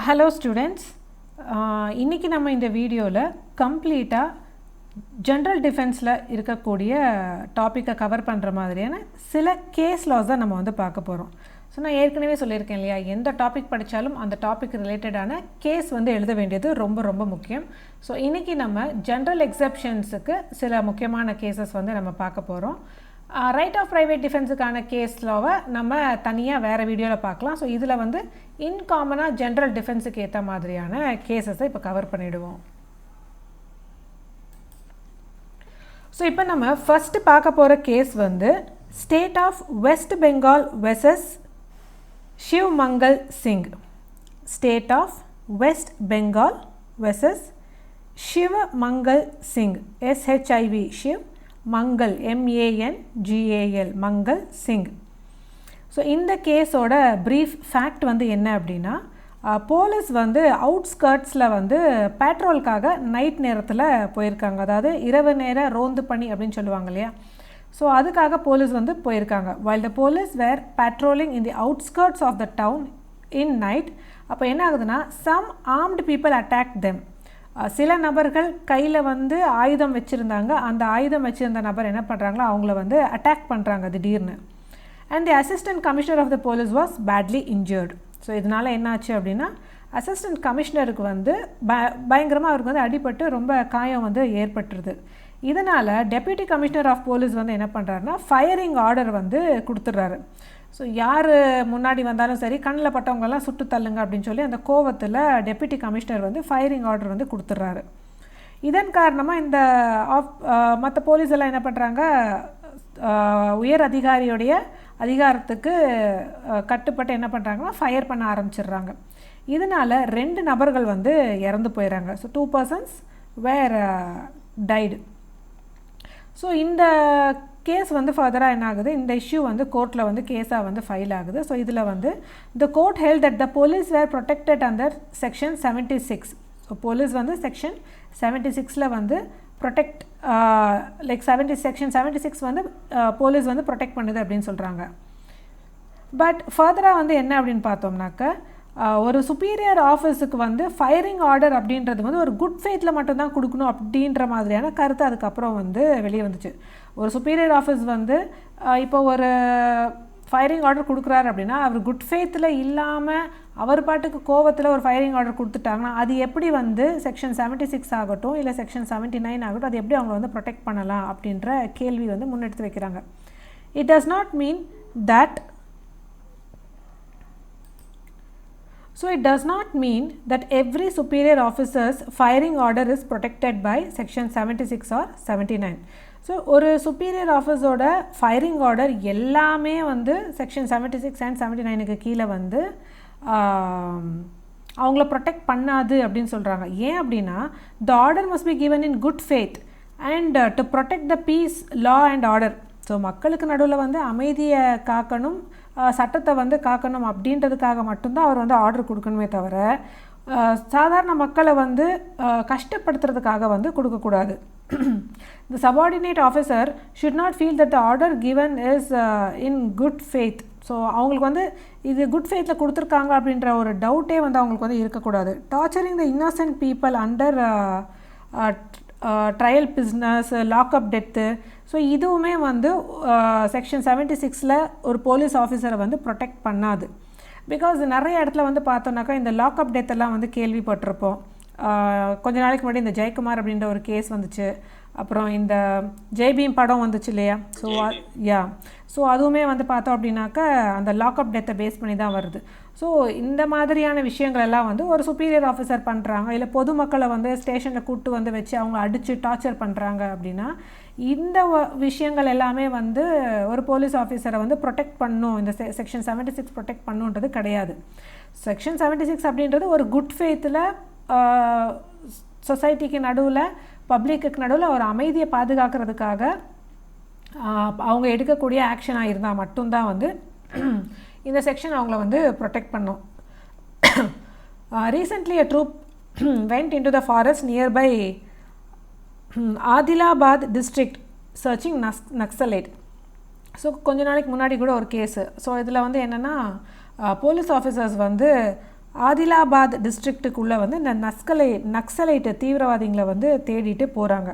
Hello students, இன்னைக்கு நம்ம இந்த வீடியோவில் கம்ப்ளீட்டாக ஜென்ரல் டிஃபென்ஸில் இருக்கக்கூடிய டாப்பிக்கை கவர் பண்ணுற மாதிரியான சில கேஸ் லாஸ் தான் நம்ம வந்து பார்க்க போகிறோம். ஸோ நான் ஏற்கனவே சொல்லியிருக்கேன் இல்லையா, எந்த டாபிக் படித்தாலும் அந்த டாபிக் ரிலேட்டடான கேஸ் வந்து எழுத வேண்டியது ரொம்ப ரொம்ப முக்கியம். ஸோ இன்றைக்கி நம்ம ஜென்ரல் எக்ஸப்ஷன்ஸுக்கு சில முக்கியமான கேசஸ் வந்து நம்ம பார்க்க போகிறோம். ரைட் ஆஃப் ப்ரைவேட் டிஃபென்ஸுக்கான கேஸ் லாவை நம்ம தனியாக வேறு வீடியோவில் பார்க்கலாம். ஸோ இதில் வந்து இன்காமனாக ஜென்ரல் டிஃபென்ஸுக்கு ஏற்ற மாதிரியான கேசஸை இப்போ கவர் பண்ணிவிடுவோம். ஸோ இப்போ நம்ம ஃபஸ்ட்டு பார்க்க போகிற கேஸ் வந்து state of West Bengal versus Shiv Mangal Singh. State of West Bengal versus Shiv Mangal Singh, SHIV, Shiv Mangal, MANGAL, Mangal Singh. So இந்த கேஸோட ப்ரீஃப் ஃபேக்ட் வந்து என்ன அப்படின்னா, போலீஸ் வந்து அவுட்ஸ்கர்ட்ஸில் வந்து பேட்ரோலுக்காக நைட் நேரத்தில் போயிருக்காங்க. அதாவது இரவு நேர ரோந்து பணி அப்படின்னு சொல்லுவாங்க இல்லையா. ஸோ அதுக்காக போலீஸ் வந்து போயிருக்காங்க. while the police were patrolling in the outskirts of the town in night, அப்போ என்ன ஆகுதுன்னா, some armed people attacked them. சில நபர்கள் கையில் வந்து ஆயுதம் வச்சுருந்தாங்க. அந்த ஆயுதம் வச்சுருந்த நபர் என்ன பண்ணுறாங்களோ அவங்கள வந்து அட்டாக் பண்ணுறாங்க திடீர்னு. And the assistant commissioner of the police was badly injured. So இதனால் என்னாச்சு அப்படின்னா, அசிஸ்டன்ட் கமிஷனருக்கு வந்து பயங்கரமாக அவருக்கு வந்து அடிபட்டு ரொம்ப காயம் வந்து ஏற்பட்டுருது. இதனால் டெப்யூட்டி கமிஷனர் ஆஃப் போலீஸ் வந்து என்ன பண்ணுறாருன்னா, ஃபயரிங் ஆர்டர் வந்து கொடுத்துட்றாரு. ஸோ யார் முன்னாடி வந்தாலும் சரி, கண்ணில் பட்டவங்களெல்லாம் சுட்டு தள்ளுங்க அப்படின்னு சொல்லி அந்த கோவத்தில் டெப்யூட்டி கமிஷனர் வந்து ஃபயரிங் ஆர்டர் வந்து கொடுத்துட்றாரு. இதன் காரணமாக இந்த மற்ற போலீஸ் எல்லாம் என்ன பண்ணுறாங்க, உயர் அதிகாரியுடைய அதிகாரத்துக்கு கட்டுப்பட்டு என்ன பண்ணுறாங்கன்னா ஃபயர் பண்ண ஆரம்பிச்சிடுறாங்க. இதனால் 2 நபர்கள் வந்து இறந்து போயிடறாங்க. ஸோ 2 persons வேர் டைடு. ஸோ இந்த கேஸ் வந்து ஃபர்தராக என்ன ஆகுது, இந்த இஷ்யூ வந்து கோர்ட்டில் வந்து கேஸாக வந்து ஃபைல் ஆகுது. ஸோ இதில் வந்து the court held that the police were protected under section 76. So police வந்து செக்ஷன் 76 வந்து ப்ரொடெக்ட் லைக் செக்ஷன் 76 வந்து போலீஸ் வந்து ப்ரொடெக்ட் பண்ணுது அப்படின்னு சொல்கிறாங்க. பட் ஃபர்தராக வந்து என்ன அப்படின்னு பார்த்தோம்னாக்க, ஒரு சுப்பீரியர் ஆஃபீஸுக்கு வந்து ஃபயரிங் ஆர்டர் அப்படின்றது வந்து ஒரு குட் ஃபெய்த்தில் மட்டும்தான் கொடுக்கணும் அப்படின்ற மாதிரியான கருத்து அதுக்கப்புறம் வந்து வெளியே வந்துச்சு. ஒரு சுப்பீரியர் ஆஃபீஸ் வந்து இப்போ ஒரு ஃபயரிங் ஆர்டர் கொடுக்குறாரு அப்படின்னா, அவர் குட் ஃபெய்த்தில் இல்லாமல் அவர் பாட்டுக்கு கோவத்தில் ஒரு ஃபயரிங் ஆர்டர் கொடுத்துட்டாங்கன்னா அது எப்படி வந்து செக்ஷன் 76 ஆகட்டும் இல்லை செக்ஷன் 79 ஆகட்டும், அது எப்படி அவங்க வந்து ப்ரொடெக்ட் பண்ணலாம் அப்படின்ற கேள்வி வந்து முன்னெடுத்து வைக்கிறாங்க. It does not mean that So it does not mean that every superior officer's firing order is protected by section 76 or 79. So ஒரு superior officerோட ஃபயரிங் ஆர்டர் எல்லாமே வந்து செக்ஷன் 76 and 79க்கு கீழே வந்து அவங்கள ப்ரொடெக்ட் பண்ணாது அப்படின்னு சொல்கிறாங்க. ஏன் அப்படின்னா, the order must be given in good faith and to protect the peace, law and order. So மக்களுக்கு நடுவில் வந்து அமைதியை காக்கணும், சட்டத்தை வந்து காக்கணும் அப்படின்றதுக்காக மட்டும்தான் அவர் வந்து ஆர்டர் கொடுக்கணுமே தவிர சாதாரண மக்களை வந்து கஷ்டப்படுத்துறதுக்காக வந்து கொடுக்கக்கூடாது. The subordinate officer should not feel that the order given is in good faith. So அவங்களுக்கு வந்து இது குட் ஃபெய்த்தில் கொடுத்துருக்காங்க அப்படின்ற ஒரு டவுட்டே வந்து அவங்களுக்கு வந்து இருக்கக்கூடாது. Torturing the innocent people under trial business, lockup death, so இதுவுமே வந்து செக்ஷன் 76 ஒரு போலீஸ் ஆஃபீஸரை வந்து ப்ரொடெக்ட் பண்ணாது. பிகாஸ் நிறைய இடத்துல வந்து பார்த்தோன்னாக்கா இந்த லாக்அப் டெத்தெல்லாம் வந்து கேள்விப்பட்டிருப்போம். கொஞ்ச நாளைக்கு முன்னாடி இந்த ஜெயக்குமார் அப்படின்ற ஒரு கேஸ் வந்துச்சு. அப்புறம் இந்த ஜெய்பீம் படம் வந்துச்சு இல்லையா. ஸோ அதுவுமே வந்து பார்த்தோம் அப்படின்னாக்கா அந்த லாக்அப் டெத்தை பேஸ் பண்ணி தான் வருது. ஸோ இந்த மாதிரியான விஷயங்கள் எல்லாம் வந்து ஒரு சுப்பீரியர் ஆஃபீஸர் பண்ணுறாங்க, இல்லை பொதுமக்களை வந்து ஸ்டேஷனில் கூப்பிட்டு வந்து வச்சு அவங்க அடித்து டார்ச்சர் பண்ணுறாங்க அப்படின்னா இந்த விஷயங்கள் எல்லாமே வந்து ஒரு போலீஸ் ஆஃபீஸரை வந்து ப்ரொடெக்ட் பண்ணும், இந்த செக்ஷன் 76 ப்ரொடெக்ட் பண்ணுன்றது கிடையாது. செக்ஷன் 76 அப்படின்றது ஒரு குட் ஃபெய்த்தில் சொசைட்டிக்கு நடுவில், பப்ளிக்கு நடுவில் ஒரு அமைதியை பாதுகாக்கிறதுக்காக அவங்க எடுக்கக்கூடிய ஆக்ஷனாக இருந்தால் மட்டும்தான் வந்து இந்த செக்ஷன் அவங்கள வந்து ப்ரொடெக்ட் பண்ணும். Recently a troop went into the forest nearby Adilabad district searching Naxalite. So கொஞ்ச நாளைக்கு முன்னாடி கூட ஒரு கேஸு. ஸோ இதில் வந்து என்னென்னா, போலீஸ் ஆஃபீஸர்ஸ் வந்து ஆதிலாபாத் டிஸ்ட்ரிக்ட்டுக்குள்ளே வந்து இந்த நக்சலைட்டு தீவிரவாதிகளை வந்து தேடிட்டு போகிறாங்க.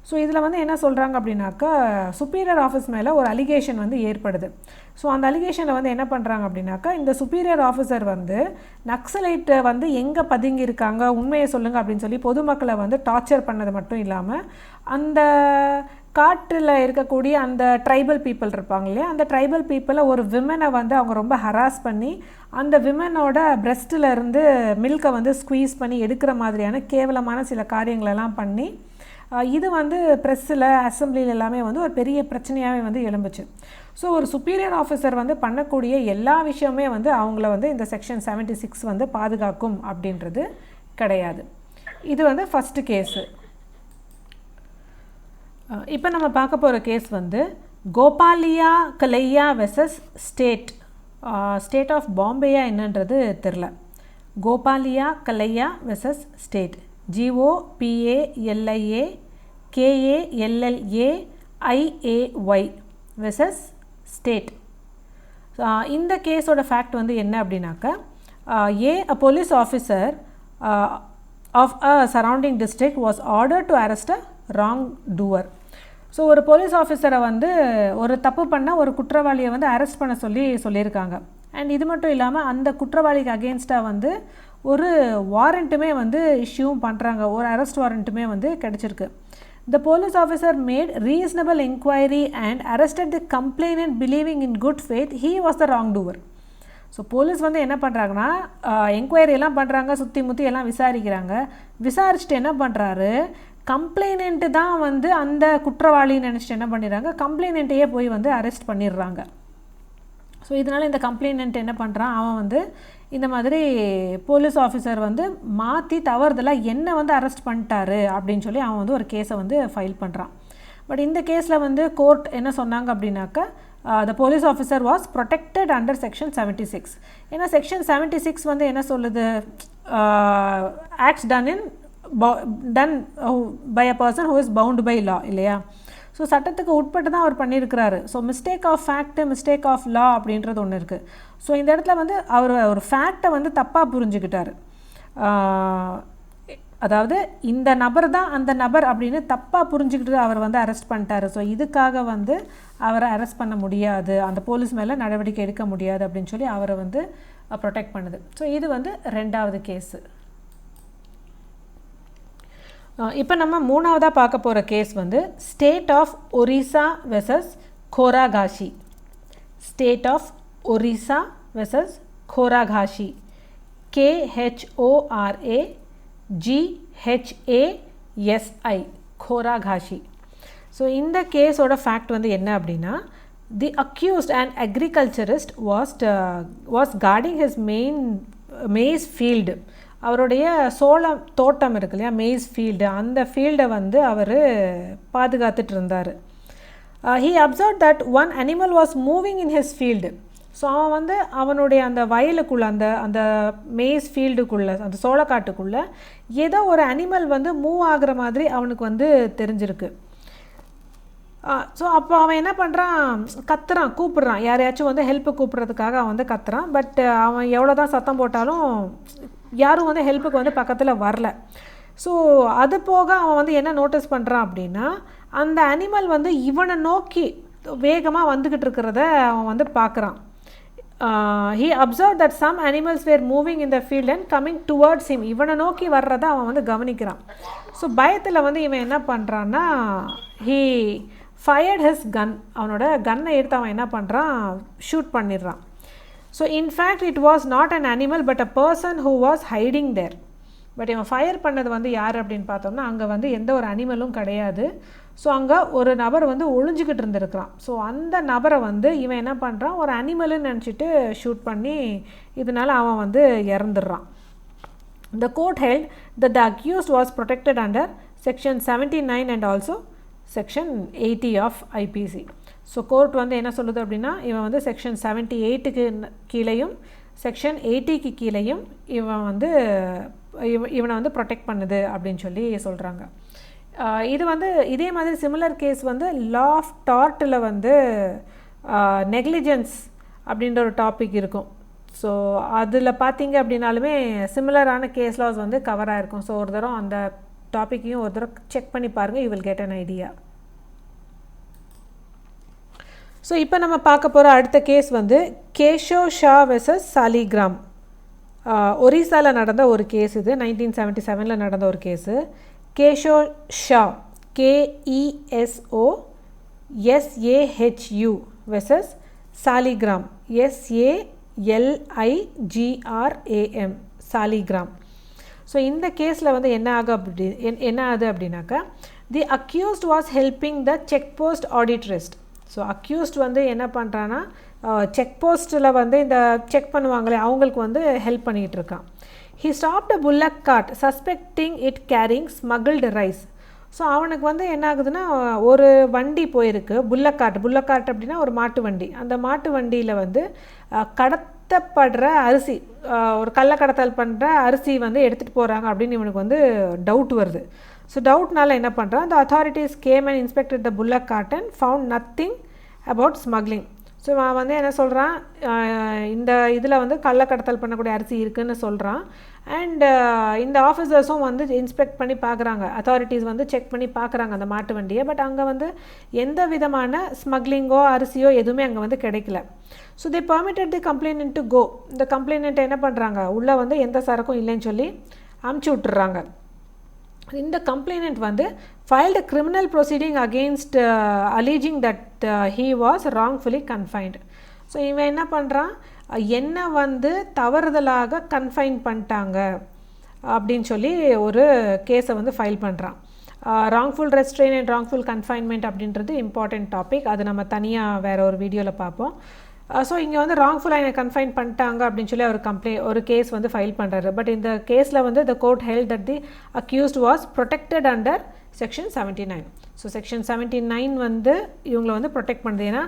ஸோ இதில் வந்து என்ன சொல்கிறாங்க அப்படின்னாக்கா சுப்பீரியர் ஆஃபீஸ் மேலே ஒரு அலிகேஷன் வந்து ஏற்படுது. ஸோ அந்த அலிகேஷனில் வந்து என்ன பண்ணுறாங்க அப்படின்னாக்கா இந்த சுப்பீரியர் ஆஃபீஸர் வந்து நக்சலைட்டை வந்து எங்கே பதுங்கியிருக்காங்க உண்மையை சொல்லுங்கள் அப்படின்னு சொல்லி பொதுமக்களை வந்து டார்ச்சர் பண்ணது மட்டும் இல்லாமல் அந்த காட்டில் இருக்கக்கூடிய அந்த ட்ரைபல் பீப்புள் இருப்பாங்க இல்லையா, அந்த ட்ரைபல் பீப்புளை ஒரு விமனை வந்து அவங்க ரொம்ப ஹராஸ் பண்ணி அந்த விமனோட பிரெஸ்ட்டில் இருந்து மில்கை வந்து ஸ்குவீஸ் பண்ணி எடுக்கிற மாதிரியான கேவலமான சில காரியங்களெல்லாம் பண்ணி இது வந்து ப்ரெஸ்ஸில் அசம்பிளியில் எல்லாமே வந்து ஒரு பெரிய பிரச்சனையாகவே வந்து எழும்புச்சு. ஸோ ஒரு சுப்பீரியர் ஆஃபீஸர் வந்து பண்ணக்கூடிய எல்லா விஷயமே வந்து அவங்கள வந்து இந்த செக்ஷன் 76 வந்து பாதுகாக்கும் அப்படின்றது கிடையாது. இது வந்து ஃபஸ்ட்டு கேஸு. இப்போ நம்ம பார்க்க போகிற கேஸ் வந்து கோபாலியா கலையா வெர்சஸ் ஸ்டேட் ஆஃப் பாம்பேயா என்னன்றது தெரில. Gopalia Kalaiya versus state, GOPALIA KALLAIAY versus state. இந்த கேஸோட ஃபேக்ட் வந்து என்ன அப்படின்னாக்கா a police officer of a surrounding district was ordered to arrest a wrongdoer. So ஒரு போலீஸ் ஆஃபீஸரை வந்து ஒரு தப்பு பண்ண ஒரு குற்றவாளியை வந்து அரெஸ்ட் பண்ண சொல்லியிருக்காங்க. அண்ட் இது மட்டும் இல்லாமல் அந்த குற்றவாளிக்கு அகெயின்ஸ்டாக வந்து ஒரு வாரண்ட்டுமே வந்து இஷ்யூவும் பண்ணுறாங்க, ஒரு அரெஸ்ட் வாரண்ட்டுமே வந்து கிடச்சிருக்கு. The police officer made reasonable inquiry and arrested the complainant believing in good faith he was the wrongdoer. So police வந்து என்ன பண்ணுறாங்கன்னா என்கொயரியெல்லாம் பண்ணுறாங்க, சுற்றி முற்றி எல்லாம் விசாரிச்சுட்டு என்ன பண்ணுறாரு, கம்ப்ளைனண்ட்டு தான் வந்து அந்த குற்றவாளின்னு நினச்சிட்டு என்ன பண்ணிடுறாங்க, கம்ப்ளைனண்ட்டையே போய் வந்து அரெஸ்ட் பண்ணிடுறாங்க. ஸோ இதனால் இந்த கம்ப்ளைனண்ட் என்ன பண்ணுறான், அவன் வந்து இந்த மாதிரி போலீஸ் ஆஃபீஸர் வந்து மாற்றி தவறுதலாக என்ன வந்து அரெஸ்ட் பண்ணிட்டாரு அப்படின்னு சொல்லி அவன் வந்து ஒரு கேஸை வந்து ஃபைல் பண்ணுறான். பட் இந்த கேஸில் வந்து கோர்ட் என்ன சொன்னாங்க அப்படின்னாக்கா the police officer was protected under section 76. ஏன்னா செக்ஷன் 76 வந்து என்ன சொல்லுது, acts done by a person who is bound by law இல்லையா. ஸோ சட்டத்துக்கு உட்பட்டு தான் அவர் பண்ணியிருக்கிறாரு. So mistake of fact, mistake of law அப்படின்றது ஒன்று இருக்குது. ஸோ இந்த இடத்துல வந்து அவர் ஒரு ஃபேக்டை வந்து தப்பாக புரிஞ்சுக்கிட்டார். அதாவது இந்த நபர் தான் அந்த நபர் அப்படின்னு தப்பாக புரிஞ்சுக்கிட்டு அவர் வந்து அரெஸ்ட் பண்ணிட்டார். ஸோ இதுக்காக வந்து அவரை அரெஸ்ட் பண்ண முடியாது, அந்த போலீஸ் மேலே நடவடிக்கை எடுக்க முடியாது அப்படின்னு சொல்லி அவரை வந்து ப்ரொடெக்ட் பண்ணுது. ஸோ இது வந்து ரெண்டாவது கேஸு. இப்போ நம்ம மூணாவதாக பார்க்க போகிற கேஸ் வந்து state of Orissa versus Khoraghasi. State of Orissa versus Khoraghasi, KHORAGHASI, Khoraghasi. So இந்த கேஸோட ஃபேக்ட் வந்து என்ன அப்படின்னா, the accused and agriculturist was guarding his maize field. அவருடைய சோளம் தோட்டம் இருக்கு இல்லையா, மேஸ் ஃபீல்டு, அந்த ஃபீல்டை வந்து அவர் பாதுகாத்துட்டு இருந்தார். He observe that one animal was moving in his field. So அவன் வந்து அவனுடைய அந்த வயலுக்குள்ளே, அந்த மேஸ் ஃபீல்டுக்குள்ளே, அந்த சோளக்காட்டுக்குள்ளே ஏதோ ஒரு அனிமல் வந்து மூவ் ஆகிற மாதிரி அவனுக்கு வந்து தெரிஞ்சிருக்கு. ஸோ அப்போ அவன் என்ன பண்ணுறான், கத்துறான், கூப்பிட்றான், யாரையாச்சும் வந்து ஹெல்ப்பு கூப்பிட்றதுக்காக அவன் வந்து கத்துறான். பட் அவன் எவ்வளோ தான் சத்தம் போட்டாலும் யாரும் வந்து ஹெல்ப்புக்கு வந்து பக்கத்தில் வரல. ஸோ அது போக அவன் வந்து என்ன நோட்டீஸ் பண்ணுறான் அப்படின்னா, அந்த அனிமல் வந்து இவனை நோக்கி வேகமாக வந்துக்கிட்டு இருக்கிறத அவன் வந்து பார்க்குறான். he observed that some animals were moving in the field and coming towards him. இவனை நோக்கி வர்றதை அவன் வந்து கவனிக்கிறான். ஸோ பயத்தில் வந்து இவன் என்ன பண்ணுறான்னா, he fired his gun. அவனோட கன்னை எடுத்து அவன் என்ன பண்ணுறான், ஷூட் பண்ணிடுறான். So in fact it was not an animal but a person who was hiding there. But இவன் ஃபயர் பண்ணது வந்து யார் அப்படின்னு பார்த்தோம்னா, அங்கே வந்து எந்த ஒரு அனிமலும் கிடையாது. ஸோ அங்கே ஒரு நபர் வந்து ஒளிஞ்சிக்கிட்டு இருந்திருக்கிறான். ஸோ அந்த நபரை வந்து இவன் என்ன பண்ணுறான், ஒரு அனிமலுன்னு நினச்சிட்டு ஷூட் பண்ணி இதனால் அவன் வந்து இறந்துடுறான். The court held that the accused was protected under section 79 and also section 80 of IPC. So court வந்து என்ன சொல்லுது அப்படின்னா, இவன் வந்து செக்ஷன் 78க்கு கீழேயும் செக்ஷன் 80க்கு கீழேயும் இவனை வந்து ப்ரொடெக்ட் பண்ணுது அப்படின்னு சொல்லி சொல்கிறாங்க. இது வந்து இதே மாதிரி சிமிலர் கேஸ் வந்து லா ஆஃப் டார்ட்டில் வந்து நெக்லிஜென்ஸ் அப்படின்ற ஒரு டாபிக் இருக்கும். ஸோ அதில் பார்த்தீங்க அப்படின்னாலுமே சிமிலரான கேஸ் லாஸ் வந்து கவர் ஆகிருக்கும். ஸோ ஒரு தடவை அந்த டாப்பிக்கையும் ஒரு தடவை செக் பண்ணி பாருங்கள், you will get an idea. So இப்போ நம்ம பார்க்க போகிற அடுத்த கேஸ் வந்து கேஷோ ஷா வெர்சஸ் சாலிகிராம். ஒரிசாவில் நடந்த ஒரு கேஸ் இது, 1977 நடந்த ஒரு case. Kesho Sha, KESOSAHU versus Saligram, SALIGRAM, Saligram. So இந்த கேஸில் வந்து என்ன ஆகுது அப்படின்னாக்கா, the accused was helping the check post auditor. So accused வந்து என்ன பண்ணுறான்னா, செக் போஸ்ட்டில் வந்து இந்த செக் பண்ணுவாங்களே அவங்களுக்கு வந்து ஹெல்ப் பண்ணிகிட்டு இருக்கான். He stopped a bullock cart suspecting it carrying smuggled rice. So அவனுக்கு வந்து என்ன ஆகுதுன்னா, ஒரு வண்டி போயிருக்கு, புல்லக் கார்ட் அப்படின்னா ஒரு மாட்டு வண்டி. அந்த மாட்டு வண்டியில் வந்து கடத்தப்படுற அரிசி, ஒரு கள்ளக்கடத்தல் பண்ணுற அரிசி வந்து எடுத்துகிட்டு போகிறாங்க அப்படின்னு இவனுக்கு வந்து டவுட் வருது. ஸோ டவுட்னால என்ன பண்ணுறான், the authorities came and inspected the bullock cart and found nothing about smuggling. So அவன் வந்து என்ன சொல்கிறான், இந்த இதில் வந்து கள்ளக்கடத்தல் பண்ணக்கூடிய அரிசி இருக்குதுன்னு சொல்கிறான். அண்ட் இந்த ஆஃபீஸர்ஸும் வந்து இன்ஸ்பெக்ட் பண்ணி பார்க்குறாங்க, அத்தாரிட்டிஸ் வந்து செக் பண்ணி பார்க்குறாங்க அந்த மாட்டு வண்டியை. பட் அங்கே வந்து எந்த விதமான ஸ்மக்லிங்கோ அரிசியோ எதுவுமே அங்கே வந்து கிடைக்கல. So they permitted the complainant to go. இந்த கம்ப்ளைனண்ட்டை என்ன பண்ணுறாங்க, உள்ளே வந்து எந்த சரக்கும் இல்லைன்னு சொல்லி அமுச்சு விட்டுறாங்க. இந்த கம்ப்ளைனன்ட் வந்து filed a criminal proceeding against alleging that he was wrongfully confined. So இவன் என்ன பண்ணுறான், என்ன வந்து தவறுதலாக கன்ஃபைன் பண்ணிட்டாங்க அப்படின்னு சொல்லி ஒரு கேஸை வந்து ஃபைல் பண்ணுறான். Wrongful restrain and wrongful confinement அப்படின்றது இம்பார்ட்டண்ட் டாபிக், அது நம்ம தனியாக வேறு ஒரு வீடியோவில் பார்ப்போம். ஸோ இங்கே வந்து ராங்ஃபுல்லாக என்னை கன்ஃபைன் பண்ணிட்டாங்க அப்படின்னு சொல்லி அவர் ஒரு கேஸ் வந்து ஃபைல் பண்ணுறாரு. பட் இந்த கேஸில் வந்து the court held that the accused was protected under section 79. So section 79 வந்து இவங்களை வந்து ப்ரொடெக்ட் பண்ணுது. ஏன்னா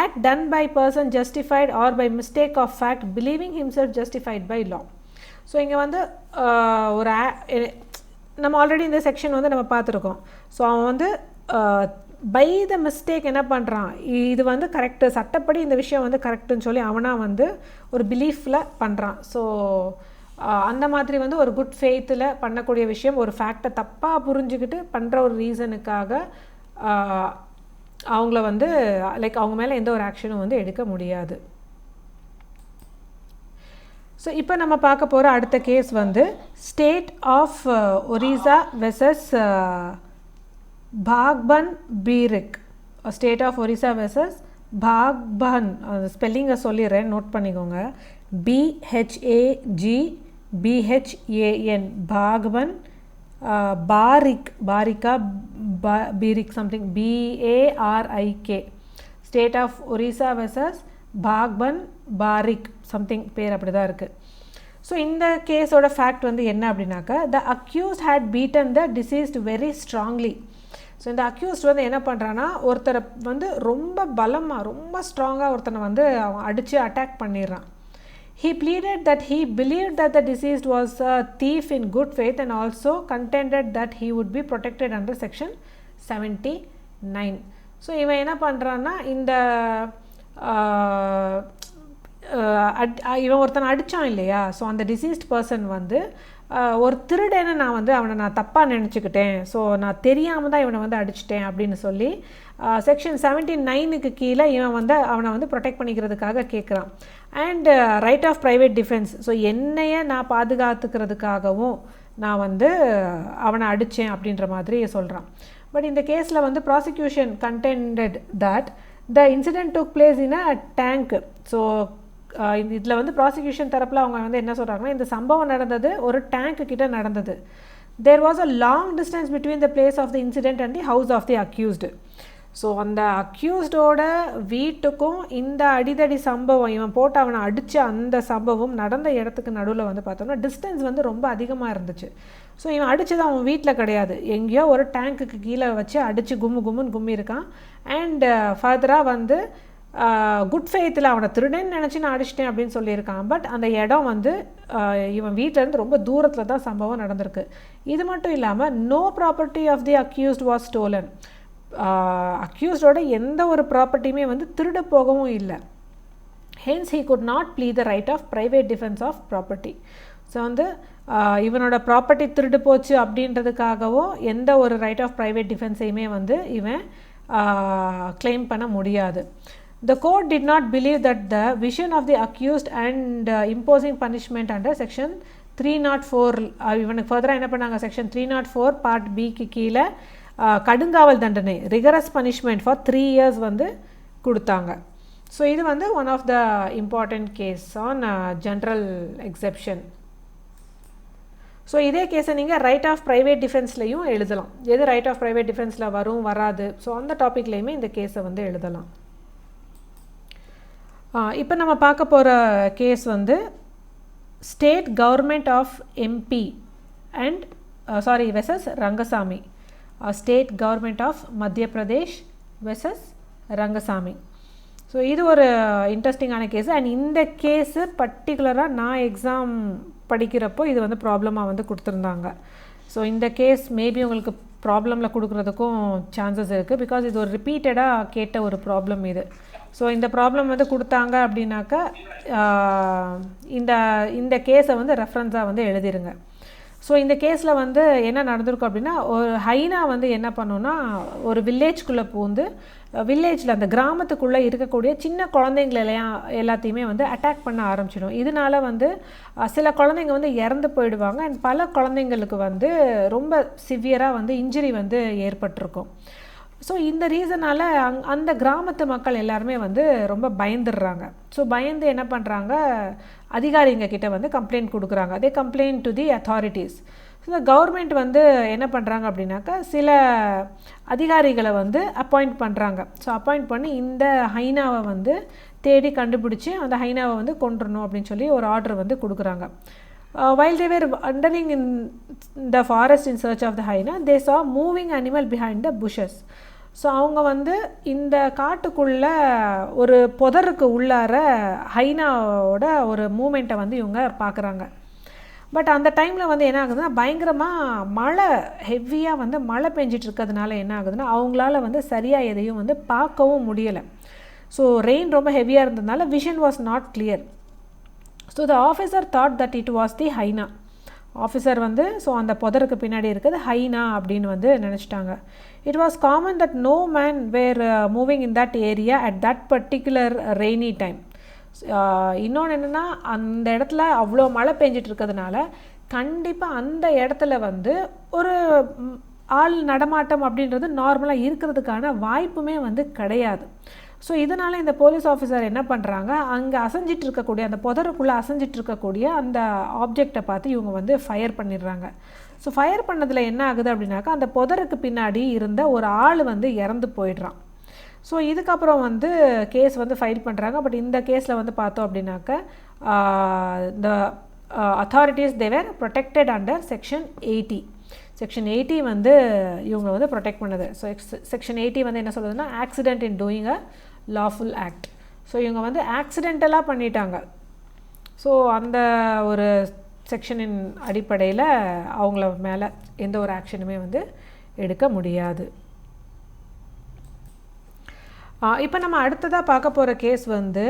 act done by person justified or by mistake of fact believing himself justified by law. So இங்கே வந்து ஒரு நம்ம ஆல்ரெடி இந்த செக்ஷன் வந்து நம்ம பார்த்துருக்கோம். ஸோ அவன் வந்து பை த மிஸ்டேக் என்ன பண்ணுறான், இது வந்து கரெக்டு, சட்டப்படி இந்த விஷயம் வந்து கரெக்டுன்னு சொல்லி அவனாக வந்து ஒரு பிலீஃபில் பண்ணுறான். ஸோ அந்த மாதிரி வந்து ஒரு குட் ஃபெய்த்தில் பண்ணக்கூடிய விஷயம், ஒரு ஃபேக்டை தப்பாக புரிஞ்சுக்கிட்டு பண்ணுற ஒரு ரீசனுக்காக அவங்கள வந்து அவங்க மேலே எந்த ஒரு ஆக்ஷனும் வந்து எடுக்க முடியாது. ஸோ இப்போ நம்ம பார்க்க போகிற அடுத்த கேஸ் வந்து state of Orissa versus Bhagban Barik. State of Orissa versus Bhagban, ஸ்பெல்லிங்கை சொல்லிடுறேன், நோட் பண்ணிக்கோங்க. BHAGBHAN, பாக்பன். பாரிக்கா Barik something, BARIK. State of Orissa versus Bhagban Barik something, பேர் அப்படி தான் இருக்குது. ஸோ இந்த கேஸோட ஃபேக்ட் வந்து என்ன அப்படின்னாக்கா, the accused had beaten the deceased very strongly. So இந்த அக்யூஸ்ட் வந்து என்ன பண்ணுறான்னா, ஒருத்தரை வந்து ரொம்ப பலமாக ரொம்ப ஸ்ட்ராங்காக ஒருத்தனை வந்து அவன் அடித்து அட்டாக் பண்ணிடுறான். He pleaded that he believed that the deceased was a thief in good faith and also contended that he would be protected under section 79. So இவன் என்ன பண்ணுறான்னா, இந்த இவன் ஒருத்தனை அடித்தான் இல்லையா, ஸோ அந்த டிசீஸ்ட் பர்சன் வந்து ஒரு திருடனை நான் தப்பாக நினச்சிக்கிட்டேன், ஸோ நான் தெரியாமல் தான் இவனை வந்து அடிச்சிட்டேன் அப்படின்னு சொல்லி செக்ஷன் 79க்கு கீழே இவன் வந்து அவனை வந்து ப்ரொடெக்ட் பண்ணிக்கிறதுக்காக கேட்குறான். And right of private defence, so என்னையை நான் பாதுகாத்துக்கிறதுக்காகவும் நான் வந்து அவனை அடித்தேன் அப்படின்ற மாதிரி சொல்கிறான். பட் இந்த கேஸில் வந்து prosecution contended that the incident took place in a tank. So இதில் வந்து ப்ராசிக்யூஷன் தரப்பில் அவங்க வந்து என்ன சொல்கிறாங்கன்னா, இந்த சம்பவம் நடந்தது ஒரு டேங்க்கு கிட்ட நடந்தது. There was a long distance between the place of the incident and the house of the accused. So அந்த அக்யூஸ்டோட வீட்டுக்கும் இந்த அடிதடி சம்பவம், இவன் போட்டு அவனை அடித்த அந்த சம்பவம் நடந்த இடத்துக்கு நடுவில் வந்து பார்த்தோம்னா டிஸ்டன்ஸ் வந்து ரொம்ப அதிகமாக இருந்துச்சு. ஸோ இவன் அடித்தது அவன் வீட்டில் கிடையாது, எங்கேயோ ஒரு டேங்க்குக்கு கீழே வச்சு அடித்து கும்முன்னு கும்மி இருக்கான். அண்ட் ஃபர்தராக வந்து குட் ஃபெய்த்தில் அவனை திருடன்னு நினச்சி நான் அடிச்சிட்டேன் அப்படின்னு சொல்லியிருக்கான். பட் அந்த இடம் வந்து இவன் வீட்டிலேருந்து ரொம்ப தூரத்தில் தான் சம்பவம் நடந்திருக்கு. இது மட்டும் இல்லாமல் no property of the accused was stolen. அக்யூஸ்டோட எந்த ஒரு ப்ராப்பர்ட்டியுமே வந்து திருட போகவும் இல்லை. hence he could not plead the right of private defense of property. So வந்து இவனோட ப்ராப்பர்ட்டி திருடு போச்சு அப்படின்றதுக்காகவோ எந்த ஒரு ரைட் ஆஃப் ப்ரைவேட் டிஃபென்ஸையுமே வந்து இவன் கிளைம் பண்ண முடியாது. The court did not believe that the vision of the accused and imposing punishment under section 304 இவனுக்கு ஃபர்தராக என்ன பண்ணாங்க, செக்ஷன் 304 பார்ட் பிக்கு கீழே கடுங்காவல் தண்டனை ரிகரஸ் பனிஷ்மெண்ட் ஃபார் 3 years வந்து கொடுத்தாங்க. ஸோ இது வந்து one of the important case on general exception. So இதே கேஸை நீங்கள் ரைட் ஆஃப் ப்ரைவேட் டிஃபென்ஸ்லையும் எழுதலாம். எது ரைட் ஆஃப் ப்ரைவேட் டிஃபென்ஸில் வரும் வராது, ஸோ அந்த டாப்பிக்லேயுமே இந்த கேஸை வந்து எழுதலாம். இப்போ நம்ம பார்க்க போகிற கேஸ் வந்து state government of M P and versus Rangaswamy. State government of Madhya Pradesh versus Rangasamy. So இது ஒரு இன்ட்ரெஸ்டிங்கான கேஸு. அண்ட் இந்த கேஸு பர்டிகுலராக நான் எக்ஸாம் படிக்கிறப்போ இது வந்து ப்ராப்ளமாக வந்து கொடுத்துருந்தாங்க. ஸோ இந்த கேஸ் மேபி உங்களுக்கு ப்ராப்ளமில் கொடுக்குறதுக்கும் சான்சஸ் இருக்குது. பிகாஸ் இது ஒரு ரிப்பீட்டடாக கேட்ட ஒரு ப்ராப்ளம் இது. ஸோ இந்த ப்ராப்ளம் வந்து கொடுத்தாங்க அப்படின்னாக்கா இந்த கேஸை வந்து ரெஃபரன்ஸாக வந்து எழுதிருங்க. ஸோ இந்த கேஸில் வந்து என்ன நடந்திருக்கும் அப்படின்னா, ஒரு ஹைனா வந்து என்ன பண்ணுன்னா ஒரு வில்லேஜ்குள்ளே பூந்து வில்லேஜில் அந்த கிராமத்துக்குள்ளே இருக்கக்கூடிய சின்ன குழந்தைங்களெல்லாம் எல்லாத்தையுமே வந்து அட்டாக் பண்ண ஆரம்பிச்சிடும். இதனால வந்து சில குழந்தைங்க வந்து இறந்து போயிடுவாங்க. அண்ட் பல குழந்தைங்களுக்கு வந்து ரொம்ப சிவியராக வந்து இன்ஜுரி வந்து ஏற்பட்டிருக்கும். ஸோ இந்த ரீசனால் அந்த கிராமத்து மக்கள் எல்லாருமே வந்து ரொம்ப பயந்துடுறாங்க. ஸோ பயந்து என்ன பண்ணுறாங்க, அதிகாரிங்க கிட்ட வந்து கம்ப்ளைண்ட் கொடுக்குறாங்க. அதே complaint to the authorities. So இந்த கவர்மெண்ட் வந்து என்ன பண்ணுறாங்க அப்படின்னாக்கா சில அதிகாரிகளை வந்து அப்பாயிண்ட் பண்ணுறாங்க. ஸோ அப்பாயிண்ட் பண்ணி இந்த ஹைனாவை வந்து தேடி கண்டுபிடிச்சி அந்த ஹைனாவை வந்து கொண்டுறணும் அப்படின்னு சொல்லி ஒரு ஆர்டர் வந்து கொடுக்குறாங்க. While they were wandering in the forest in search of the hyena, they saw moving animal behind the bushes. So அவங்க வந்து இந்த காட்டுக்குள்ளே ஒரு புதருக்கு உள்ளார ஹைனாவோட ஒரு மூமெண்ட்டை வந்து இவங்க பார்க்குறாங்க. பட் அந்த டைமில் வந்து என்ன ஆகுதுன்னா பயங்கரமாக மழை ஹெவியாக வந்து மழை பெஞ்சிட்டு இருக்கிறதுனால என்ன ஆகுதுன்னா அவங்களால வந்து சரியாக எதையும் வந்து பார்க்கவும் முடியலை. ஸோ ரெயின் ரொம்ப ஹெவியாக இருந்ததுனால vision was not clear. So the officer thought that it was the hyena. Officer வந்து ஸோ அந்த புதருக்கு பின்னாடி இருக்குது ஹைனா அப்படின்னு வந்து நினச்சிட்டாங்க. It was common that no man were moving in that area at that particular rainy time. இன்னொன்று என்னென்னா அந்த இடத்துல அவ்வளோ மழை பெஞ்சிட்டு இருக்கிறதுனால கண்டிப்பாக அந்த இடத்துல வந்து ஒரு ஆள் நடமாட்டம் அப்படின்றது நார்மலாக இருக்கிறதுக்கான வாய்ப்புமே வந்து கிடையாது. ஸோ இதனால் இந்த போலீஸ் ஆஃபீஸர் என்ன பண்ணுறாங்க, அங்கே அசைஞ்சிட்டு இருக்கக்கூடிய அந்த புதருக்குள்ளே அசைஞ்சிட்டு இருக்கக்கூடிய அந்த ஆப்ஜெக்டை பார்த்து இவங்க வந்து ஃபயர் பண்ணிடுறாங்க. ஸோ ஃபயர் பண்ணதில் என்ன ஆகுது அப்படின்னாக்கா அந்த புதருக்கு பின்னாடி இருந்த ஒரு ஆள் வந்து இறந்து போயிடுறான். ஸோ இதுக்கப்புறம் வந்து கேஸ் வந்து ஃபைல் பண்ணுறாங்க. பட் இந்த கேஸில் வந்து பார்த்தோம் அப்படின்னாக்கா த அத்தாரிட்டிஸ் தே வேர் ப்ரொடெக்டட் அண்டர் செக்ஷன் 80. செக்ஷன் 80 வந்து இவங்க வந்து ப்ரொடெக்ட் பண்ணுது. ஸோ செக்ஷன் 80 வந்து என்ன சொல்லுதுன்னா accident in doing a lawful act. So இவங்க வந்து ஆக்சிடென்டலாக பண்ணிட்டாங்க. ஸோ அந்த ஒரு செக்ஷனின் அடிப்படையில் அவங்கள மேலே எந்த ஒரு ஆக்ஷனுமே வந்து எடுக்க முடியாது. இப்போ நம்ம அடுத்ததாக பார்க்க போகிற கேஸ் வந்து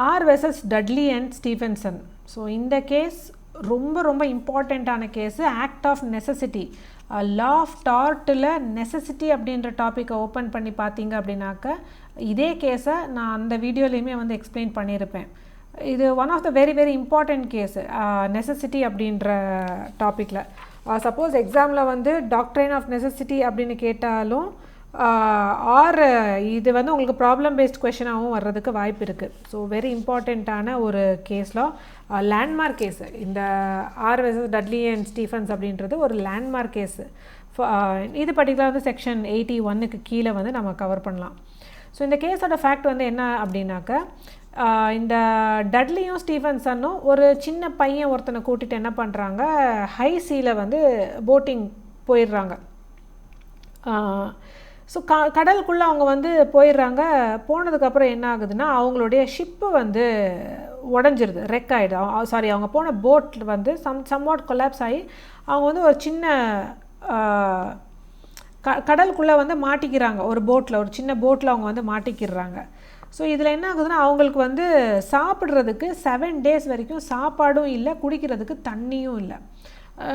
R versus Dudley and Stephenson. So இந்த கேஸ் ரொம்ப ரொம்ப இம்பார்ட்டண்ட்டான case. Act of necessity, law of டார்ட்டில் நெசசிட்டி அப்படின்ற டாப்பிக்கை ஓப்பன் பண்ணி பார்த்தீங்க அப்படின்னாக்க இதே கேஸை நான் அந்த வீடியோலையுமே வந்து எக்ஸ்பிளைன் பண்ணியிருப்பேன். இது one of the very very important case necessity அப்படின்ற டாப்பிக்கில். சப்போஸ் எக்ஸாமில் வந்து டாக்ட்ரைன் ஆஃப் நெசசிட்டி அப்படின்னு கேட்டாலும் ஆர் இது வந்து உங்களுக்கு ப்ராப்ளம் பேஸ்ட் கொஷனாகவும் வர்றதுக்கு வாய்ப்பு இருக்குது. ஸோ வெரி இம்பார்ட்டண்ட்டான ஒரு கேஸில் லேண்ட்மார்க் கேஸு. இந்த R versus Dudley and Stephen's அப்படின்றது ஒரு லேண்ட்மார்க் கேஸு. இது பர்டிகுலர் வந்து செக்ஷன் 81க்கு கீழே வந்து நம்ம கவர் பண்ணலாம். ஸோ இந்த கேஸோட ஃபேக்ட் வந்து என்ன அப்படின்னாக்க இந்த டட்லியும் ஸ்டீஃபன்சனும் ஒரு சின்ன பையன் ஒருத்தனை கூட்டிகிட்டு என்ன பண்ணுறாங்க, ஹை சீல வந்து போட்டிங் போயிடுறாங்க. ஸோ கடலுக்குள்ளே அவங்க வந்து போயிடுறாங்க. போனதுக்கப்புறம் என்ன ஆகுதுன்னா அவங்களுடைய ஷிப்பு வந்து உடஞ்சிருது, ரெக் ஆகிடும். அவங்க போன போட் வந்து சம்வாட் கொலாப்ஸ் ஆகி அவங்க வந்து ஒரு சின்ன கடலுக்குள்ளே வந்து மாட்டிக்கிறாங்க. ஒரு போட்டில், ஒரு சின்ன போட்டில் அவங்க வந்து மாட்டிக்கிறாங்க. ஸோ இதில் என்ன ஆகுதுன்னா அவங்களுக்கு வந்து சாப்பிட்றதுக்கு 7 days வரைக்கும் சாப்பாடும் இல்லை, குடிக்கிறதுக்கு தண்ணியும் இல்லை.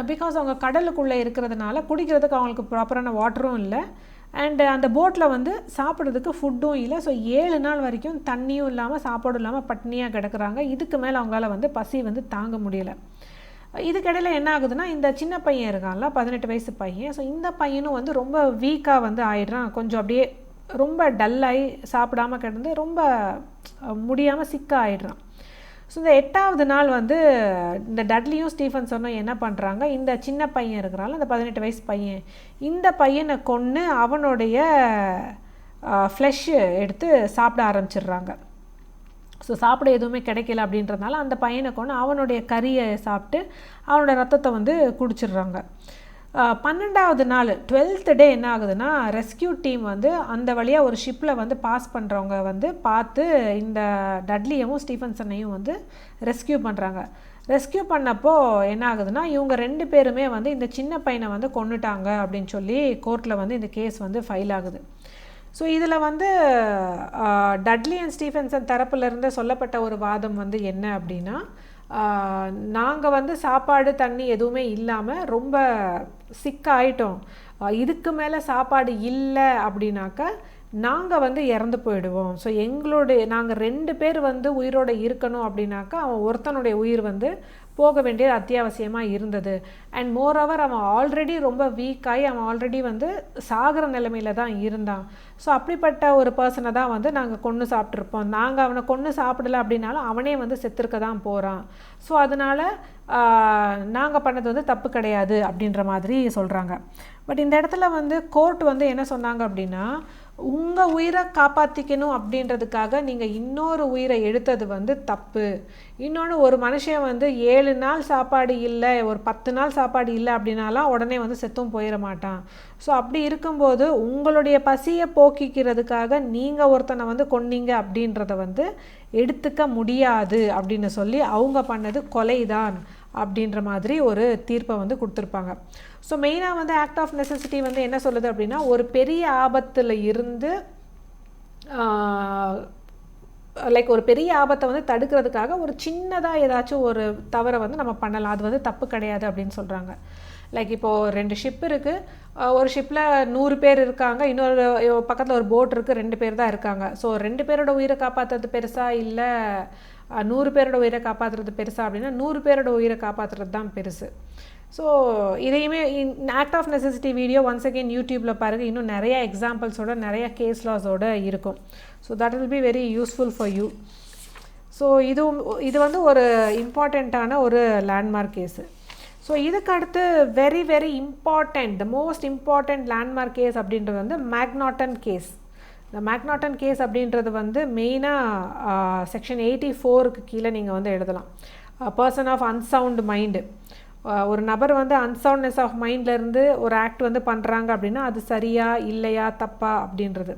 பிகாஸ் அவங்க கடலுக்குள்ளே இருக்கிறதுனால குடிக்கிறதுக்கு அவங்களுக்கு ப்ராப்பரான வாட்டரும் இல்லை, அண்டு அந்த போட்டில் வந்து சாப்பிட்றதுக்கு ஃபுட்டும் இல்லை. ஸோ 7 நாள் வரைக்கும் தண்ணியும் இல்லாமல் சாப்பாடும் இல்லாமல் பட்னியாக கிடக்குறாங்க. இதுக்கு மேலே அவங்களால வந்து பசி வந்து தாங்க முடியலை. இதுக்கிடையில் என்ன ஆகுதுன்னா இந்த சின்ன பையன் இருக்கான்ல, 18 வயசு பையன், ஸோ இந்த பையனும் வந்து ரொம்ப வீக்காக வந்து ஆயிடுறான். கொஞ்சம் அப்படியே ரொம்ப டல்லாகி சாப்பிடாமல் கிடந்து ரொம்ப முடியாமல் சிக்காக ஆயிடுறான். ஸோ இந்த 8வது நாள் வந்து இந்த டட்லியும் ஸ்டீஃபன்சனும் என்ன பண்ணுறாங்க, இந்த சின்ன பையன் இருக்கிறாங்கள, இந்த 18 வயசு பையன், இந்த பையனை கொன்று அவனுடைய ஃப்ளெஷ்ஷு எடுத்து சாப்பிட ஆரம்பிச்சிடுறாங்க. ஸோ சாப்பிட எதுவுமே கிடைக்கல அப்படின்றதுனால அந்த பையனை கொண்டு அவனுடைய கறியை சாப்பிட்டு அவனோட ரத்தத்தை வந்து குடிச்சிடுறாங்க. 12வது நாள் 12th டே என்ன ஆகுதுன்னா, ரெஸ்கியூ டீம் வந்து அந்த வழியாக ஒரு ஷிப்பில் வந்து பாஸ் பண்ணுறவங்க வந்து பார்த்து இந்த டட்லியவும் ஸ்டீஃபன்சனையும் வந்து ரெஸ்கியூ பண்ணுறாங்க. ரெஸ்கியூ பண்ணப்போ என்ன ஆகுதுன்னா, இவங்க 2 பேருமே வந்து இந்த சின்ன பையனை வந்து கொன்னுட்டாங்க அப்படின்னு சொல்லி கோர்ட்டில் வந்து இந்த கேஸ் வந்து ஃபைல் ஆகுது. ஸோ இதில் வந்து டட்லி அண்ட் ஸ்டீஃபன்சன் தரப்புலேருந்து சொல்லப்பட்ட ஒரு வாதம் வந்து என்ன அப்படின்னா, நாங்கள் வந்து சாப்பாடு தண்ணி எதுவுமே இல்லாமல் ரொம்ப சிக்காயிட்டோம், இதுக்கு மேலே சாப்பாடு இல்லை அப்படின்னாக்கா நாங்கள் வந்து இறந்து போயிடுவோம். ஸோ நாங்கள் 2 பேர் வந்து உயிரோடு இருக்கணும் அப்படின்னாக்கா அவன் ஒருத்தனுடைய உயிர் வந்து போக வேண்டியது அத்தியாவசியமாக இருந்தது. அண்ட் மோரோவர் அவன் ஆல்ரெடி ரொம்ப வீக்காகி அவன் ஆல்ரெடி வந்து சாகிற நிலைமையில தான் இருந்தான். ஸோ அப்படிப்பட்ட ஒரு பர்சனை தான் வந்து நாங்கள் கொன்று சாப்பிட்ருப்போம். நாங்கள் அவனை கொன்று சாப்பிடலை அப்படின்னாலும் அவனே வந்து செத்துருக்க தான் போகிறான். ஸோ அதனால் நாங்கள் பண்ணது வந்து தப்பு கிடையாது அப்படின்ற மாதிரி சொல்கிறாங்க. பட் இந்த இடத்துல வந்து கோர்ட் வந்து என்ன சொன்னாங்க அப்படின்னா, உங்கள் உயிரை காப்பாற்றிக்கணும் அப்படின்றதுக்காக நீங்கள் இன்னொரு உயிரை எடுத்தது வந்து தப்பு. இன்னொன்று, ஒரு மனுஷன் வந்து 7 நாள் சாப்பாடு இல்லை, ஒரு 10 நாள் சாப்பாடு இல்லை அப்படின்னாலாம் உடனே வந்து செத்தும் போயிட மாட்டான். ஸோ அப்படி இருக்கும்போது உங்களுடைய பசியை போக்கிக்கிறதுக்காக நீங்கள் ஒருத்தனை வந்து கொன்னீங்க அப்படின்றத வந்து எடுத்துக்க முடியாது அப்படின்னு சொல்லி அவங்க பண்ணது கொலைதான் அப்படின்ற மாதிரி ஒரு தீர்ப்பை வந்து கொடுத்துருப்பாங்க. ஸோ மெயினாக வந்து ஆக்ட் ஆஃப் நெசசிட்டி வந்து என்ன சொல்லுது அப்படின்னா, ஒரு பெரிய ஆபத்தில் இருந்து லைக் ஒரு பெரிய ஆபத்தை வந்து தடுக்கிறதுக்காக ஒரு சின்னதாக ஏதாச்சும் ஒரு தவறை வந்து நம்ம பண்ணலாம், அது வந்து தப்பு கிடையாது அப்படின்னு சொல்கிறாங்க. லைக் இப்போது 2 ஷிப் இருக்குது, ஒரு ஷிப்பில் 100 பேர் இருக்காங்க, இன்னொரு பக்கத்தில் ஒரு போட் இருக்குது, 2 பேர் தான் இருக்காங்க. ஸோ 2 பேரோட உயிரை காப்பாற்றுறது பெருசா இல்லை 100 பேரோட உயிரை காப்பாற்றுறது பெருசா அப்படின்னா 100 பேரோட உயிரை காப்பாற்றுறது தான் பெருசு. ஸோ இதையுமே act of necessity video once again யூடியூப்பில் பாருங்கள், இன்னும் நிறையா எக்ஸாம்பிள்ஸோட நிறையா கேஸ் லாஸோடு இருக்கும். So that will be very useful for you. So இது வந்து ஒரு இம்பார்ட்டண்ட்டான ஒரு லேண்ட்மார்க் கேஸு. ஸோ இதுக்கு அடுத்து very very important, the most important landmark case அப்படின்றது வந்து மேக்னாட்டன் கேஸ். இந்த மேக்னாட்டன் கேஸ் அப்படின்றது வந்து மெயினாக செக்ஷன் 84க்கு கீழே நீங்கள் வந்து எழுதலாம். பர்சன் ஆஃப் அன்சவுண்ட் மைண்டு, ஒரு நபர் வந்து அன்சவுண்ட்னஸ் ஆஃப் மைண்ட்லேருந்து ஒரு ஆக்ட் வந்து பண்ணுறாங்க அப்படின்னா அது சரியா இல்லையா தப்பா அப்படின்றது.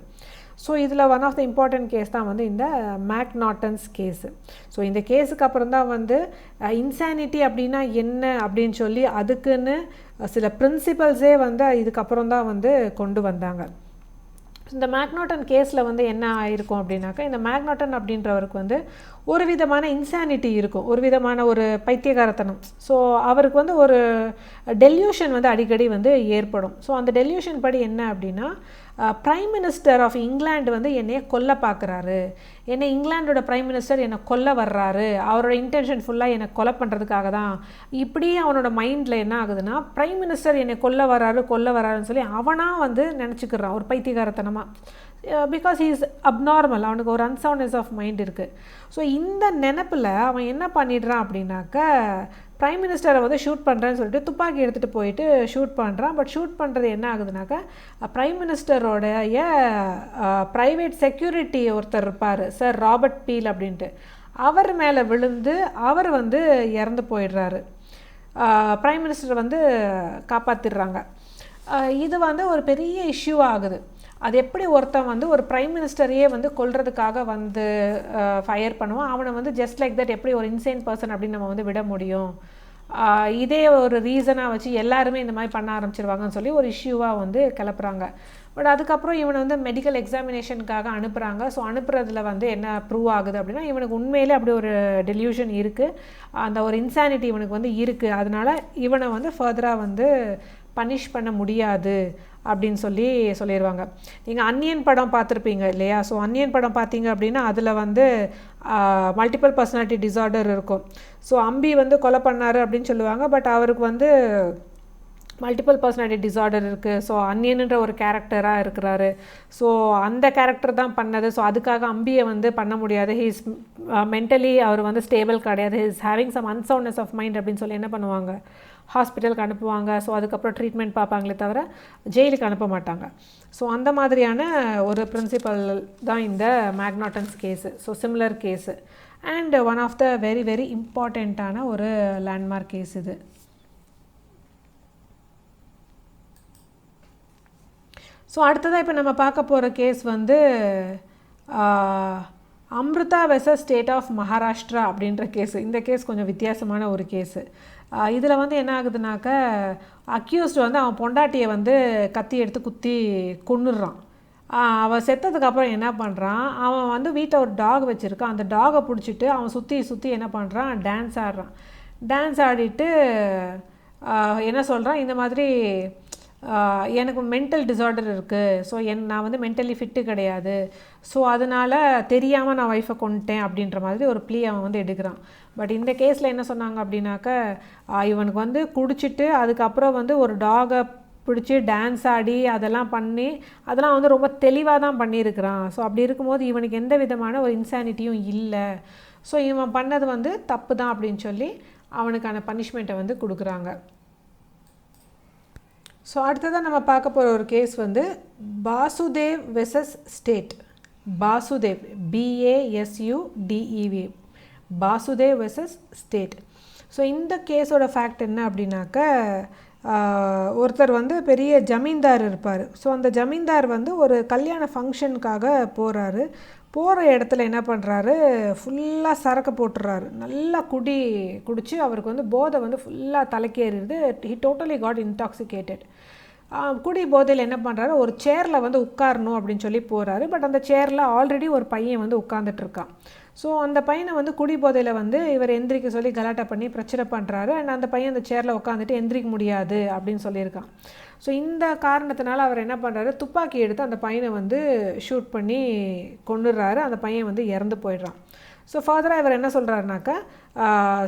ஸோ இதில் one of the important case தான் வந்து இந்த மேக்னாட்டன்ஸ் கேஸு. ஸோ இந்த கேஸுக்கு அப்புறம் தான் வந்து இன்சானிட்டி அப்படின்னா என்ன அப்படின்னு சொல்லி அதுக்குன்னு சில பிரின்சிபல்ஸே வந்து இதுக்கப்புறம் தான் வந்து கொண்டு வந்தாங்க. இந்த மேக்னாட்டன் கேஸில் வந்து என்ன ஆயிருக்கும் அப்படின்னாக்கா, இந்த மேக்னாட்டன் அப்படின்றவருக்கு வந்து ஒரு விதமான இன்சானிட்டி இருக்கும், ஒரு விதமான ஒரு பைத்தியகாரத்தனம். ஸோ அவருக்கு வந்து ஒரு டெல்யூஷன் வந்து அடிக்கடி வந்து ஏற்படும். ஸோ அந்த டெல்யூஷன் படி என்ன அப்படின்னா, பிரைம் மினிஸ்டர் ஆஃப் இங்கிலாந்து வந்து என்னைய கொல்ல பார்க்குறாரு, என்னை இங்கிலாண்டோட பிரைம் மினிஸ்டர் என்னை கொல்ல வர்றாரு, அவரோட இன்டென்ஷன் ஃபுல்லாக என்னை கொலை பண்ணுறதுக்காக தான். இப்படி அவனோட மைண்டில் என்ன ஆகுதுன்னா, பிரைம் மினிஸ்டர் என்னை கொல்ல வராருன்னு சொல்லி அவனாக வந்து நினச்சிக்கிறான் ஒரு பைத்தியகாரத்தனமாக. பிகாஸ் ஹீ இஸ் அப்நார்மல், அவனுக்கு ஒரு அன்சவுண்ட்னஸ் ஆஃப் மைண்ட் இருக்குது. ஸோ இந்த நினப்பில் அவன் என்ன பண்ணிடுறான் அப்படின்னாக்க, பிரைம் மினிஸ்டரை வந்து ஷூட் பண்ணுறேன்னு சொல்லிட்டு துப்பாக்கி எடுத்துகிட்டு போயிட்டு ஷூட் பண்ணுறான். பட் ஷூட் பண்ணுறது என்ன ஆகுதுனாக்கா, பிரைம் மினிஸ்டரோடைய ப்ரைவேட் செக்யூரிட்டி ஒருத்தர் இருப்பார், சார் ராபர்ட் பீல் அப்படின்ட்டு, அவர் மேலே விழுந்து அவர் வந்து இறந்து போயிடுறாரு. பிரைம் மினிஸ்டர் வந்து காப்பாற்றிடுறாங்க. இது வந்து ஒரு பெரிய இஷ்யூ ஆகுது. அது எப்படி ஒருத்தன் வந்து ஒரு பிரைம் மினிஸ்டரையே வந்து கொல்றதுக்காக வந்து ஃபயர் பண்ணுவான், அவனை வந்து ஜஸ்ட் லைக் தட் எப்படி ஒரு இன்சேன் பர்சன் அப்படின்னு நம்ம வந்து விட முடியும் இதே ஒரு ரீசனாக வச்சு எல்லாருமே இந்த மாதிரி பண்ண ஆரம்பிச்சிருவாங்கன்னு சொல்லி ஒரு இஷ்யூவாக வந்து கிளப்புறாங்க. பட் அதுக்கப்புறம் இவனை வந்து மெடிக்கல் எக்ஸாமினேஷனுக்காக அனுப்புகிறாங்க. ஸோ அனுப்புறதுல வந்து என்ன ப்ரூவ் ஆகுது அப்படின்னா இவனுக்கு உண்மையிலே அப்படி ஒரு டெலியூஷன் இருக்குது, அந்த ஒரு இன்சானிட்டி இவனுக்கு வந்து இருக்குது. அதனால் இவனை வந்து ஃபர்தராக வந்து பனிஷ் பண்ண முடியாது அப்படின்னு சொல்லிடுவாங்க. நீங்கள் அன்னியன் படம் பார்த்துருப்பீங்க இல்லையா? ஸோ அன்னியன் படம் பார்த்தீங்க அப்படின்னா அதில் வந்து மல்டிபிள் பர்சனாலிட்டி டிஸார்டர் இருக்கும். ஸோ அம்பி வந்து கொலை பண்ணார் அப்படின்னு சொல்லுவாங்க. பட் அவருக்கு வந்து மல்டிபிள் பர்சனாலிட்டி டிஸார்டர் இருக்குது. ஸோ அன்னியன்ற ஒரு கேரக்டராக இருக்கிறாரு. ஸோ அந்த கேரக்டர் தான் பண்ணது. ஸோ அதுக்காக அம்பியை வந்து பண்ண முடியாது. ஹீஸ் மென்டலி அவர் வந்து ஸ்டேபிள் கிடையாது, he's having some unsoundness of mind அப்படின்னு சொல்லி என்ன பண்ணுவாங்க, ஹாஸ்பிட்டலுக்கு அனுப்புவாங்க. ஸோ அதுக்கப்புறம் ட்ரீட்மெண்ட் பார்ப்பாங்களே தவிர ஜெயிலுக்கு அனுப்ப மாட்டாங்க. ஸோ அந்த மாதிரியான ஒரு பிரின்சிபல் தான் இந்த McNaghten's case. So similar case and one of the very very இம்பார்ட்டண்ட்டான ஒரு லேண்ட்மார்க் கேஸ் இது. ஸோ அடுத்ததாக இப்போ நம்ம பார்க்க போகிற கேஸ் வந்து Amruta versus state of Maharashtra அப்படின்ற கேஸு. இந்த கேஸ் கொஞ்சம் வித்தியாசமான ஒரு கேஸு. இதில் வந்து என்ன ஆகுதுனாக்க அக்யூஸ்டு வந்து அவன் பொண்டாட்டியை வந்து கத்தி எடுத்து குத்தி கொன்னுடுறான். அவன் செத்ததுக்கப்புறம் என்ன பண்ணுறான், அவன் வந்து வீட்டில் ஒரு டாக் வச்சுருக்கான். அந்த டாகை பிடிச்சிட்டு அவன் சுற்றி என்ன பண்ணுறான், டான்ஸ் ஆடுறான். டான்ஸ் ஆடிட்டு என்ன சொல்கிறான், இந்த மாதிரி எனக்கு மென்டல் டிஸார்டர் இருக்குது, ஸோ நான் வந்து மென்டலி ஃபிட்டு கிடையாது, ஸோ அதனால் தெரியாமல் நான் ஒய்ஃபை கொண்டுட்டேன் அப்படின்ற மாதிரி ஒரு ப்ளீ அவன் வந்து எடுக்கிறான். பட் இந்த கேஸில் என்ன சொன்னாங்க அப்படின்னாக்க இவனுக்கு வந்து குடிச்சிட்டு அதுக்கப்புறம் வந்து ஒரு டாகை பிடிச்சி டான்ஸ் ஆடி அதெல்லாம் பண்ணி அதெல்லாம் வந்து ரொம்ப தெளிவாக தான் பண்ணியிருக்கிறான். ஸோ அப்படி இருக்கும்போது இவனுக்கு எந்த விதமான ஒரு இன்சானிட்டியும் இல்லை, ஸோ இவன் பண்ணது வந்து தப்பு தான் அப்படின்னு சொல்லி அவனுக்கான பனிஷ்மெண்ட்டை வந்து கொடுக்குறாங்க. ஸோ அடுத்ததாக நம்ம பார்க்க போகிற ஒரு கேஸ் வந்து Basudev versus state. Basudev, BASUDEV, Basudev versus state. So இந்த கேஸோட ஃபேக்ட் என்ன அப்படின்னாக்க ஒருத்தர் வந்து பெரிய ஜமீன்தார் இருப்பார். ஸோ அந்த ஜமீன்தார் வந்து ஒரு கல்யாண ஃபங்க்ஷனுக்காக போகிறாரு. போகிற இடத்துல என்ன பண்ணுறாரு, ஃபுல்லாக சரக்கு போட்டுறாரு. நல்லா குடித்து அவருக்கு வந்து போதை வந்து ஃபுல்லாக தலைக்கேறிடுது. He totally got intoxicated. குடி போதையில் என்ன பண்ணுறாரு, ஒரு சேரில் வந்து உட்காரணும் அப்படின்னு சொல்லி போகிறாரு. பட் அந்த சேரில் ஆல்ரெடி ஒரு பையன் வந்து உட்காந்துட்ருக்கான். ஸோ அந்த பையனை வந்து குடி போதையில் வந்து இவர் எந்திரிக்க சொல்லி கலாட்டா பண்ணி பிரச்சனை பண்ணுறாரு. அண்ட் அந்த பையன் அந்த சேரில் உட்காந்துட்டு எந்திரிக்க முடியாது அப்படின்னு சொல்லியிருக்கான். ஸோ இந்த காரணத்தினால அவர் என்ன பண்ணுறாரு, துப்பாக்கி எடுத்து அந்த பையனை வந்து ஷூட் பண்ணி கொன்னுடுறாரு. அந்த பையன் வந்து இறந்து போயிடுறான். ஸோ ஃபர்தராக இவர் என்ன சொல்கிறாருனாக்கா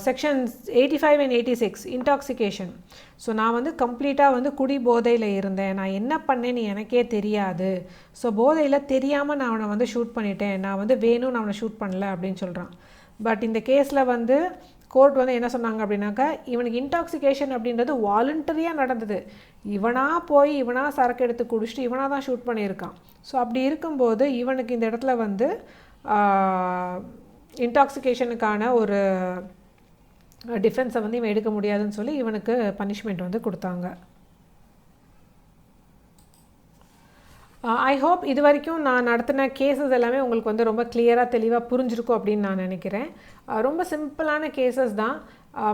செக்ஷன்ஸ் 85 and 86 இன்டாக்சிகேஷன். ஸோ நான் வந்து கம்ப்ளீட்டாக வந்து குடி போதையில் இருந்தேன், நான் என்ன பண்ணேன்னு எனக்கே தெரியாது, ஸோ போதையில் தெரியாமல் நான் அவனை வந்து ஷூட் பண்ணிட்டேன், நான் வந்து வேணும்னு அவனை ஷூட் பண்ணல அப்படின்னு சொல்கிறான். பட் இந்த கேஸில் வந்து கோர்ட் வந்து என்ன சொன்னாங்க அப்படின்னாக்கா இவனுக்கு இன்டாக்சிகேஷன் அப்படின்றது வாலண்டரியாக நடந்தது. இவனாக சரக்கு எடுத்து குடிச்சிட்டு இவனாக தான் ஷூட் பண்ணியிருக்கான். ஸோ அப்படி இருக்கும்போது இவனுக்கு இந்த இடத்துல வந்து இன்டாக்சிகேஷனுக்கான ஒரு டிஃபென்ஸை வந்து இவன் எடுக்க முடியாதுன்னு சொல்லி இவனுக்கு பனிஷ்மெண்ட் வந்து கொடுத்தாங்க. ஐ ஹோப் இது வரைக்கும் நான் நடத்தின கேசஸ் எல்லாமே உங்களுக்கு வந்து ரொம்ப கிளியராக தெளிவாக புரிஞ்சிருக்கும் அப்படின்னு நான் நினைக்கிறேன். ரொம்ப சிம்பிளான கேசஸ் தான்.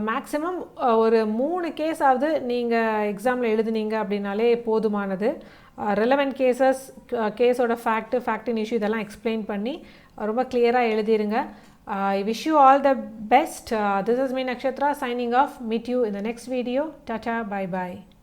மேக்ஸிமம் ஒரு 3 கேஸாவது நீங்கள் எக்ஸாமில் எழுதுனீங்க அப்படின்னாலே போதுமானது. ரெலவெண்ட் கேசஸ், கேஸோட ஃபேக்டின் இஷ்யூ இதெல்லாம் எக்ஸ்பிளைன் பண்ணி ரொம்ப கிளியராக எழுதிருங்க. I wish you all the best. This is me Nakshatra signing off. Meet you in the next video. Tata, bye bye.